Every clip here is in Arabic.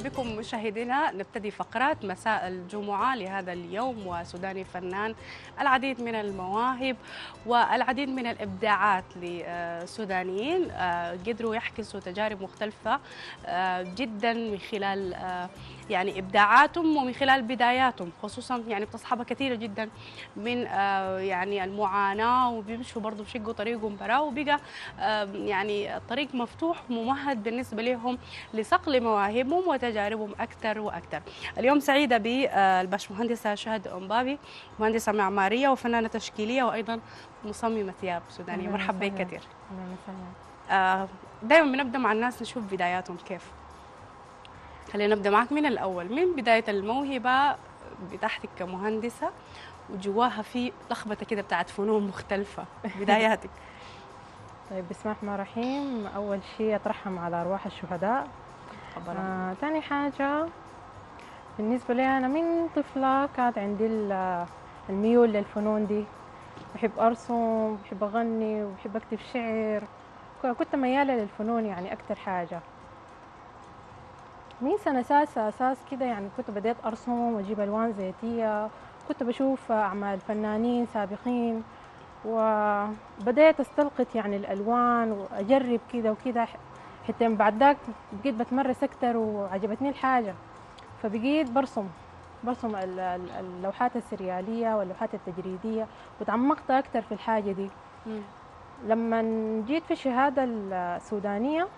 بكم مشاهدينا. نبتدي فقرات مساء الجمعة لهذا اليوم، وسوداني فنان العديد من المواهب والعديد من الإبداعات لسودانيين قدروا يحكسوا تجارب مختلفة جدا من خلال يعني إبداعاتهم ومن خلال بداياتهم، خصوصا يعني بتصحبها كثيرة جدا من يعني المعاناة، وبيمشوا برضه بشقوا طريقهم براه، وبقى يعني الطريق مفتوح وممهد بالنسبة لهم لصقل مواهبهم وتجاربهم أكثر وأكثر. اليوم سعيدة بالباشمهندسة شهد أمبابي، مهندسة معمارية وفنانة تشكيلية وأيضا مصممة ثياب سودانية. مرحبا بك كثير. دائما بنبدأ مع الناس نشوف بداياتهم كيف. خلينا نبدأ معك من الأول، من بداية الموهبة بتاعتك كمهندسة وجواها في لخبطة كده بتاعت فنون مختلفة، بداياتك. طيب، بسم الله الرحمن الرحيم. أول شيء أترحم على أرواح الشهداء. ثاني حاجة، بالنسبة لي أنا من طفلة كانت عندي الميول للفنون دي. بحب أرسم، بحب أغني، وبحب أكتب شعر. كنت ميالة للفنون يعني أكتر حاجة. من سنة أساس كده يعني كنت بديت أرسم وأجيب ألوان زيتية. كنت بشوف أعمال فنانين سابقين وبدأت استلقط يعني الألوان وأجرب كده وكده، حتى بعد ذاك بقيت بتمرس أكتر وعجبتني الحاجة، فبقيت برسم اللوحات السريالية واللوحات التجريدية، وتعمقت أكتر في الحاجة دي. لما جيت في الشهادة السودانية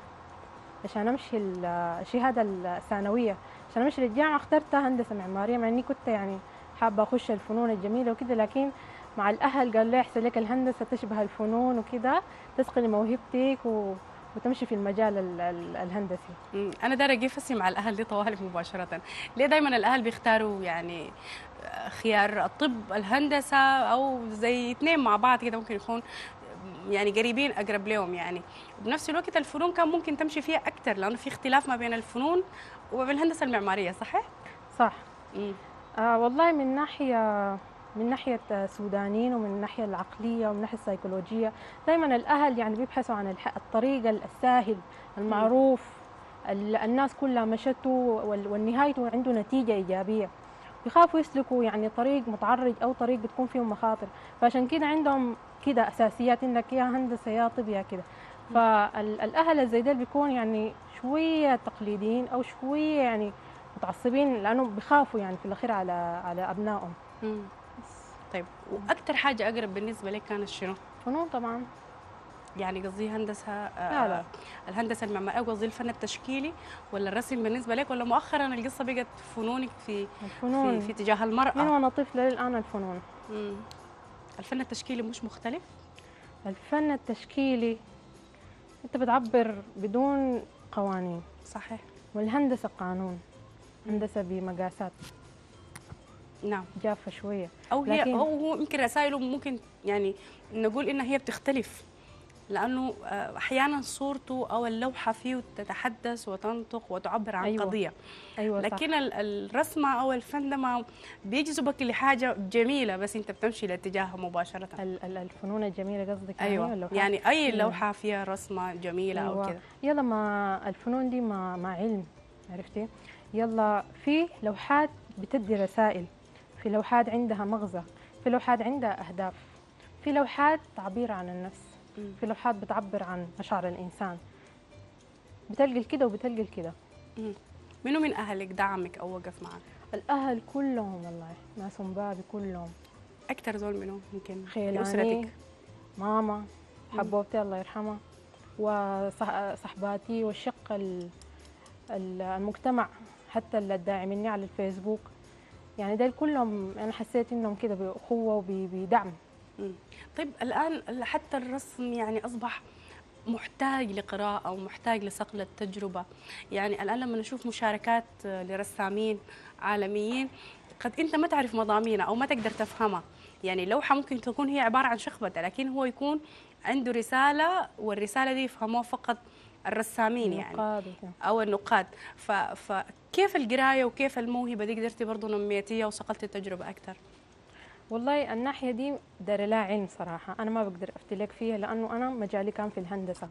عشان أمشي الشهادة الثانوية عشان أمشي للجامعة، اخترتها هندسة معمارية، مع إني كنت يعني حابة أخش الفنون الجميلة وكده، لكن مع الأهل قال لي أحسن لك الهندسة، تشبه الفنون وكده، تسقني موهبتك وتمشي في المجال الهندسي. أنا دايرة أجي فسي مع الأهل دي طوالي مباشرة. ليه دايما الأهل بيختاروا يعني خيار الطب الهندسة، أو زي اثنين مع بعض كده ممكن يكون يعني قريبين أقرب لهم يعني. وبنفس الوقت الفنون كان ممكن تمشي فيها أكتر لأنه في اختلاف ما بين الفنون وما بين الهندسة المعمارية، صحيح؟ صح. والله من ناحية سودانيين، ومن الناحية العقلية ومن الناحية السيكولوجية، دائما الأهل يعني بيبحثوا عن الطريق السهل المعروف، الناس كلها مشته والنهايته عنده نتيجة إيجابية. بيخافوا يسلكوا يعني طريق متعرج أو طريق بتكون فيه مخاطر، فعشان كده عندهم كده أساسيات إنك يا هندسة يا طب يا كده. فالأهل زي ده بيكون يعني شوية تقليديين أو شوية يعني متعصبين، لأنه بيخافوا يعني في الأخير على أبنائهم. طيب، وأكثر حاجة أقرب بالنسبة لك كانت شنو؟ فنون طبعا. يعني قصدي هندسة لا. الهندسة المعمارية، قصدي الفن التشكيلي ولا الرسم بالنسبة لك، ولا مؤخرا القصة بقت فنونك في الفنون في تجاه المرأة؟ من وأنا طفلة للآن الفنون. الفن التشكيلي مش مختلف؟ الفن التشكيلي أنت بتعبر بدون قوانين. صحيح. والهندسة قانون، هندسة بمقاسات. نعم. جافة شوية، أو هي هو يمكن رسائله ممكن يعني نقول إنها هي بتختلف، لأنه أحيانا صورته أو اللوحة فيه تتحدث وتنطق وتعبر عن قضية. أيوة لكن صح. الرسمة أو الفن ده ما بيجذبك لحاجة جميلة بس أنت بتمشي لاتجاهها مباشرة. الفنون الجميلة قصدك؟ أيوة. يعني يعني أي لوحة فيها رسمة جميلة أيوة. أو كده. يلا، ما الفنون دي ما علم، عرفتي؟ يلا، في لوحات بتدي رسائل، في لوحات عندها مغزى، في لوحات عندها أهداف، في لوحات تعبير عن النفس، في لوحات بتعبر عن مشاعر الإنسان. بتلقي الكده وبتلقي الكده. منو من أهلك دعمك أو وقف معك؟ الأهل كلهم والله، ناس أمبابي كلهم. أكثر زول منو يمكن؟ خيلاني، أسرتك؟ ماما، حبوبتي الله يرحمها، وصحباتي، والشق المجتمع، حتى الداعميني على الفيسبوك. يعني ده كلهم أنا حسيت إنهم كده بأخوة وبدعم. طيب الآن حتى الرسم يعني أصبح محتاج لقراءة أو محتاج لصقل التجربة. يعني الآن لما نشوف مشاركات لرسامين عالميين قد أنت ما تعرف مضامينها أو ما تقدر تفهمها. يعني لوحة ممكن تكون هي عبارة عن شخبطة، لكن هو يكون عنده رسالة، والرسالة دي يفهموها فقط الرسامين يعني أو النقاد. فكيف القراية وكيف الموهبة دي قدرتي برضو نميتيها وصقلتي التجربة أكثر؟ والله الناحية دي دار لا علم صراحة، أنا ما بقدر أفتي لك فيها، لأنه أنا مجالي كان في الهندسة،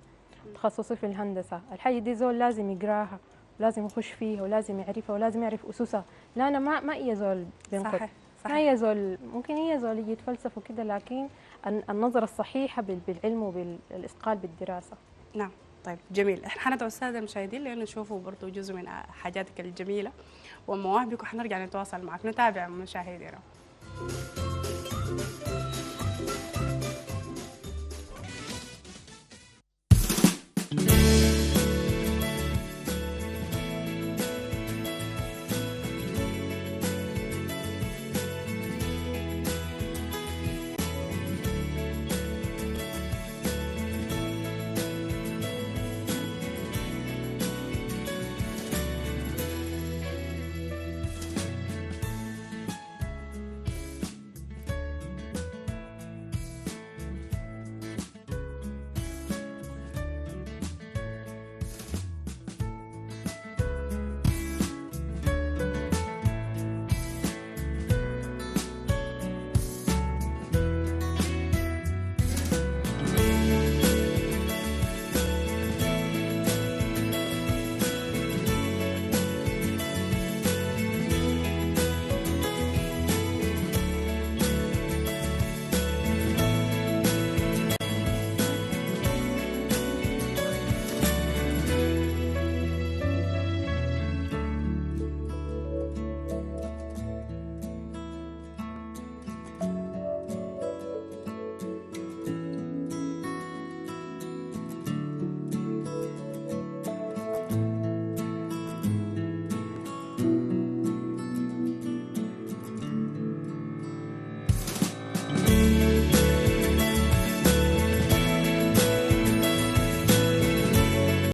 تخصصي في الهندسة. الحاجة دي زول لازم يقراها لازم يخش فيها ولازم يعرفها ولازم يعرف أسسها. لا أنا ما هي زول بينقد، صحيح ما هي زول، ممكن هي زول يجي يتفلسف وكده، لكن النظرة الصحيحة بالعلم وبالإثقال بالدراسة. نعم. طيب جميل، احنا حندعو الساده المشاهدين لانه نشوفوا برضه جزء من حاجاتك الجميله ومواهبك، وحنرجع نتواصل معك، نتابع مشاهدينا.